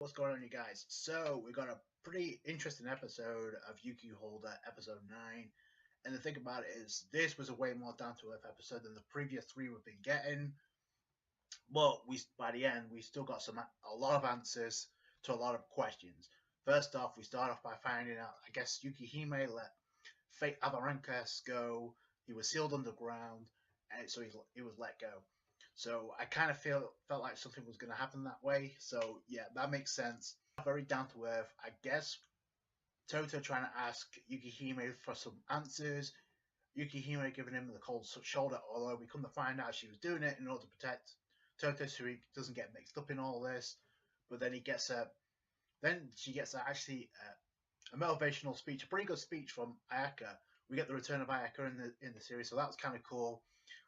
What's going on, you guys? So, we got a pretty interesting episode of Yuki Holder, episode 9. And the thing about it is, this was a way more down to earth episode than the previous three we've been getting. But by the end, we still got a lot of answers to a lot of questions. First off, we start off by finding out, I guess Yukihime let Fate Avarankas go. He was sealed underground, and so he was let go. So I kind of felt like something was going to happen that way. So yeah, that makes sense. Very down to earth. I guess Tota trying to ask Yukihime for some answers. Yukihime giving him the cold shoulder, although we come to find out she was doing it in order to protect Tota so he doesn't get mixed up in all this. But then she gets a motivational speech, a pretty good speech from Ayaka. We get the return of Ayaka in the series, so that was kind of cool.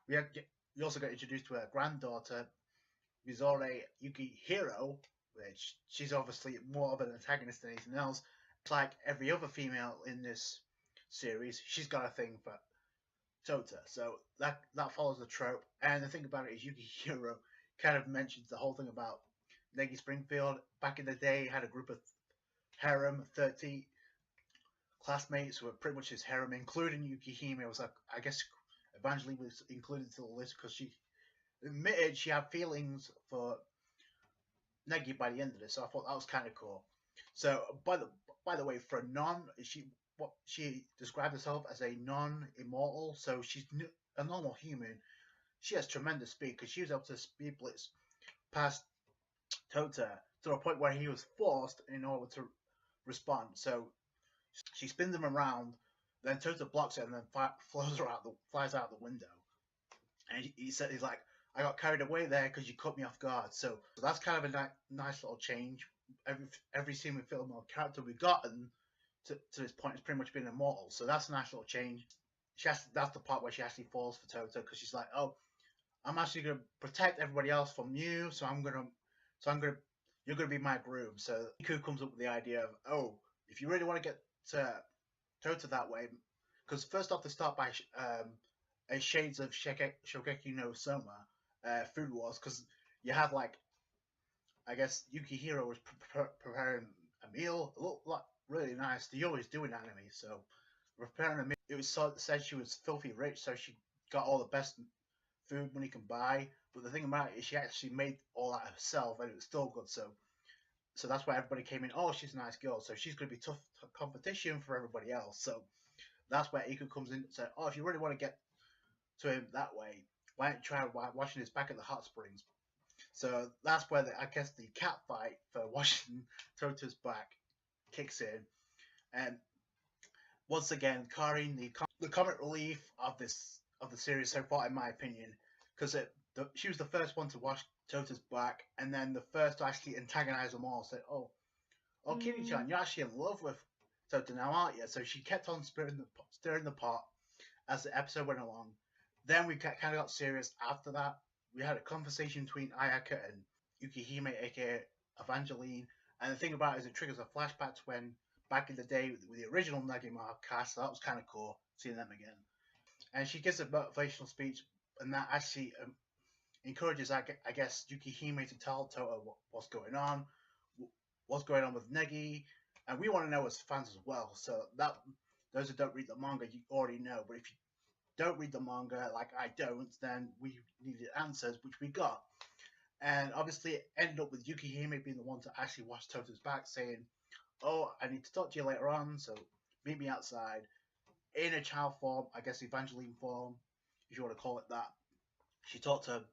We also got introduced to her granddaughter, Mizore Yukihiro, which she's obviously more of an antagonist than anything else. It's like every other female in this series, she's got a thing for Tota, so that follows the trope. And the thing about it is Yukihiro kind of mentions the whole thing about Negi Springfield. Back in the day, he had a group of harem, 30 classmates who were pretty much his harem, including Yukihime. It was like, I guess Evangeline was included to the list because she admitted she had feelings for Negi by the end of this. So I thought that was kind of cool. So by the way, for she described herself as a non-immortal, so she's a normal human. She has tremendous speed because she was able to speed blitz past Tota to a point where he was forced in order to respond. So she spins him around, then Tota blocks it and then flies out the window. And he's like, I got carried away there because you caught me off guard. So that's kind of a nice little change. Every scene we film or character we've gotten to this point has pretty much been immortal. So that's a nice little change. That's the part where she actually falls for Tota because she's like, oh, I'm actually gonna protect everybody else from you. You're gonna be my groom. So Iku comes up with the idea of, oh, if you really want to get to Tota that way, because first off they start by a Shades of Shokeki no Soma food wars, because you have like, I guess Yukihiro was preparing a meal. It looked like really nice. They always do in anime, so preparing a meal. It was said she was filthy rich, so she got all the best food money can buy. But the thing about it is she actually made all that herself, and it was still good. So that's why everybody came in. Oh, she's a nice girl, so she's going to be tough competition for everybody else. So that's where Iku comes in and said, oh, if you really want to get to him that way, why don't you try washing his back at the hot springs? So that's where I guess the cat fight for washing Tota's back kicks in. And once again, Karin, the comic relief of the series so far, in my opinion, because she was the first one to wash Tota's back, and then the first to actually antagonize them all. Said, "Oh, Kiri-chan, you're actually in love with Tota now, aren't you?" So she kept on stirring the pot as the episode went along. Then we kind of got serious after that. We had a conversation between Ayaka and Yukihime, aka Evangeline. And the thing about it is it triggers a flashback to when back in the day with the original Negima cast. So that was kind of cool seeing them again. And she gives a motivational speech, and that actually encourages, I guess, Yukihime to tell Tota what's going on with Negi. And we want to know as fans as well. So that those who don't read the manga, you already know. But if you don't read the manga, like I don't, then we needed answers, which we got. And obviously it ended up with Yukihime being the one to actually wash Tota's back, saying, oh, I need to talk to you later on, so meet me outside. In a child form, I guess Evangeline form, if you want to call it that. She talked to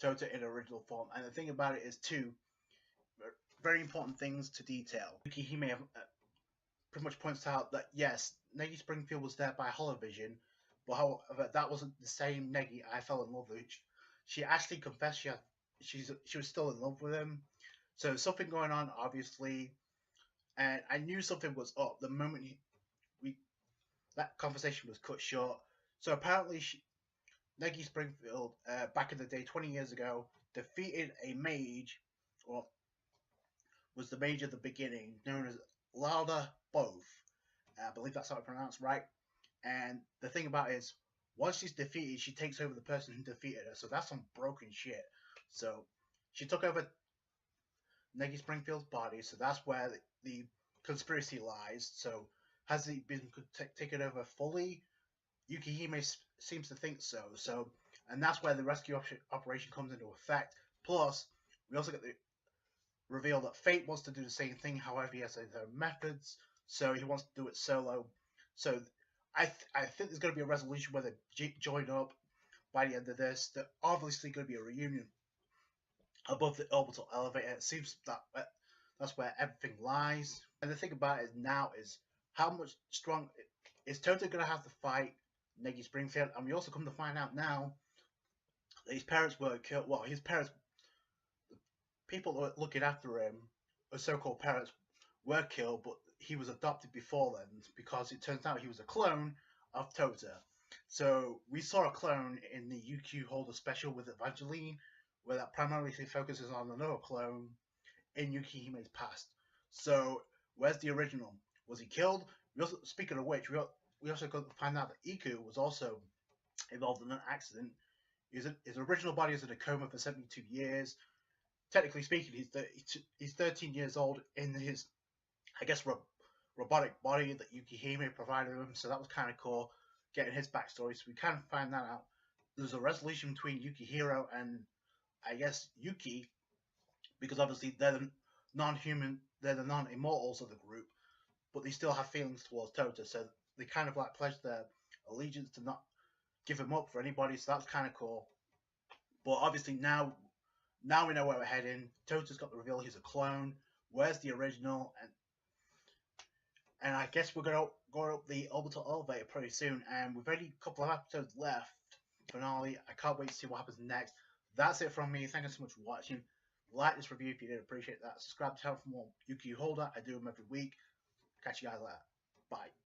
Tota in her original form. And the thing about it is, two very important things to detail. Yukihime pretty much points out that, yes, Negi Springfield was there by holovision, but however, that wasn't the same Negi I fell in love with. She actually confessed she was still in love with him. So something going on, obviously, and I knew something was up the moment that conversation was cut short. So apparently, Negi Springfield, back in the day, 20 years ago, defeated a mage, or was the mage of the beginning, known as Lada Both. I believe that's how it's pronounced, right? And the thing about it is, once she's defeated, she takes over the person who defeated her. So that's some broken shit. So she took over Negi Springfield's body, so that's where the conspiracy lies. So has he been taken over fully? Yukihime seems to think so. And that's where the rescue operation comes into effect. Plus, we also get the reveal that Fate wants to do the same thing. However, he has his own methods, so he wants to do it solo. So I think there's going to be a resolution where they join up by the end of this. There's obviously going to be a reunion above the orbital elevator. It seems that that's where everything lies. And the thing about it now is how much strong is Tota going to have to fight Negi Springfield? And we also come to find out now that his parents were killed. Well, his parents, people that were looking after him, or so-called parents, were killed, but he was adopted before then because it turns out he was a clone of Tota. So we saw a clone in the UQ Holder special with Evangeline, where that primarily focuses on another clone in Yukihime's past. So where's the original? Was he killed? We also, speaking of which, we also got to find out that Iku was also involved in an accident. His original body is in a coma for 72 years. Technically speaking, he's 13 years old in his, I guess, robotic body that Yukihime provided him. So that was kind of cool, getting his backstory. So we kind of find that out. There's a resolution between Yukihiro and, I guess, Yuki, because obviously they're the non-human, they're the non-immortals of the group, but they still have feelings towards Tota. So they kind of like pledge their allegiance to not give him up for anybody. So that's kind of cool. But obviously now we know where we're heading. Tota's got the reveal he's a clone. Where's the original? And I guess we're gonna go up the orbital elevator pretty soon. And we've only a couple of episodes left. Finale. I can't wait to see what happens next. That's it from me. Thank you so much for watching. Like this review if you did appreciate that. Subscribe to the channel for more UQ Holder. I do them every week. Catch you guys later. Bye.